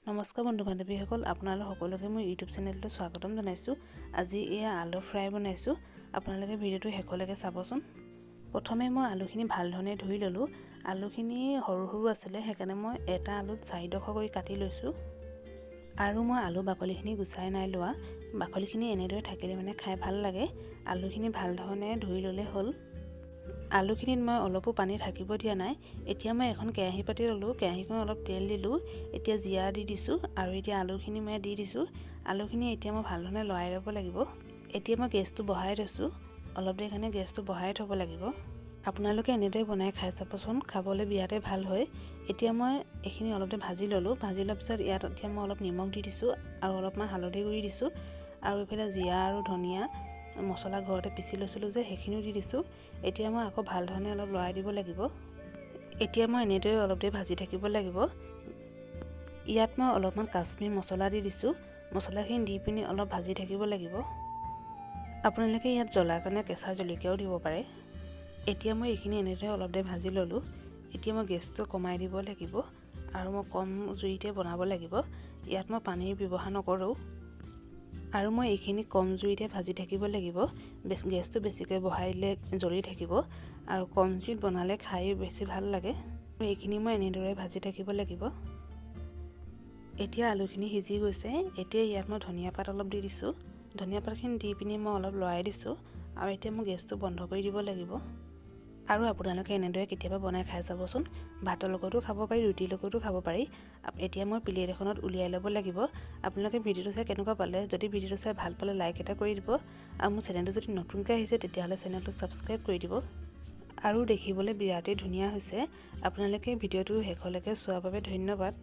নমস্কাৰ বন্ধু বান্ধৱীসকল, আপোনালোক সকলোকে মই ইউটিউব চেনেলটো স্বাগতম জনাইছোঁ। আজি এয়া আলু ফ্ৰাই বনাইছোঁ। আপোনালোকে ভিডিঅ'টো শেষলৈকে চাবচোন। প্ৰথমে মই আলুখিনি ভাল ধৰণে ধুই ল'লোঁ। আলুখিনি সৰু সৰু আছিলে, সেইকাৰণে মই এটা আলুত 4 কৰি কাটি লৈছোঁ। আৰু মই আলু বাকলিখিনি গুচাই নাই লোৱা। বাকলিখিনি এনেদৰে থাকিলে মানে খাই ভাল লাগে। আলুখিনি ভাল ধৰণে ধুই ল'লে হ'ল। আলুখিনিত মই অলপো পানী থাকিব দিয়া নাই। এতিয়া মই এখন কেৰাহী পাতি ল'লোঁ। কেৰাহীখনত অলপ তেল দিলোঁ। এতিয়া জিৰা দি দিছোঁ আৰু এতিয়া আলুখিনি মই দি দিছোঁ। আলুখিনি এতিয়া মই ভাল ধৰণে লৰাই ল'ব লাগিব। এতিয়া মই গেছটো বঢ়াই থৈছোঁ। অলপ দেৰি কাৰণে গেছটো বঢ়াই থ'ব লাগিব। আপোনালোকে এনেদৰে বনাই খাই চাবচোন, খাবলৈ বিৰাটেই ভাল হয়। এতিয়া মই এইখিনি অলপ দেৰি ভাজি ল'লোঁ। ভাজি লোৱাৰ পিছত ইয়াত এতিয়া মই অলপ নিমখ দি দিছোঁ আৰু অলপমান হালধি গুড়ি দিছোঁ আৰু এইফালে জিৰা আৰু ধনিয়া মছলা ঘৰতে পিচি লৈছিলোঁ যে সেইখিনিও দি দিছোঁ। এতিয়া মই আকৌ ভাল ধৰণে অলপ লৰাই দিব লাগিব। এতিয়া মই এনেদৰে অলপ দেৰি ভাজি থাকিব লাগিব। ইয়াত মই অলপমান কাশ্মীৰ মছলা দি দিছোঁ। মছলাখিনি দি পিনি অলপ ভাজি থাকিব লাগিব। আপোনালোকে ইয়াত জ্বলাৰ কাৰণে কেঁচা জলকীয়াও দিব পাৰে। এতিয়া মই এইখিনি এনেদৰে অলপ দেৰি ভাজি ল'লোঁ। এতিয়া মই গেছটো কমাই দিব লাগিব আৰু মই কম জুইতে বনাব লাগিব। ইয়াত মই পানীৰ ব্যৱহাৰ নকৰোঁ আৰু মই এইখিনি কম জুইতে ভাজি থাকিব লাগিব। গেছটো বেছিকৈ বঢ়াই দিলে জ্বলি থাকিব আৰু কম জুইত বনালে খাই বেছি ভাল লাগে। এইখিনি মই এনেদৰে ভাজি থাকিব লাগিব। এতিয়া আলুখিনি সিজি গৈছে। এতিয়া ইয়াত মই ধনিয়া পাত অলপ দি দিছোঁ। ধনিয়া পাতখিনি দি পিনি মই অলপ লৰাই দিছোঁ আৰু এতিয়া মই গেছটো বন্ধ কৰি দিব লাগিব। আৰু আপোনালোকে এনেদৰে কেতিয়াবা বনাই খাই চাবচোন। ভাতৰ লগতো খাব পাৰি, ৰুটিৰ লগতো খাব পাৰি। এতিয়া মই প্লেট এখনত উলিয়াই ল'ব লাগিব। আপোনালোকে ভিডিঅ'টো চাই কেনেকুৱা পালে? যদি ভিডিঅ'টো চাই ভাল পালে লাইক এটা কৰি দিব আৰু মোৰ চেনেলটো যদি নতুনকৈ আহিছে তেতিয়াহ'লে চেনেলটো ছাবস্ক্ৰাইব কৰি দিব। আৰু দেখিবলৈ বিৰাটেই ধুনীয়া হৈছে। আপোনালোকে ভিডিঅ'টো শেষলৈকে চোৱাৰ বাবে ধন্যবাদ।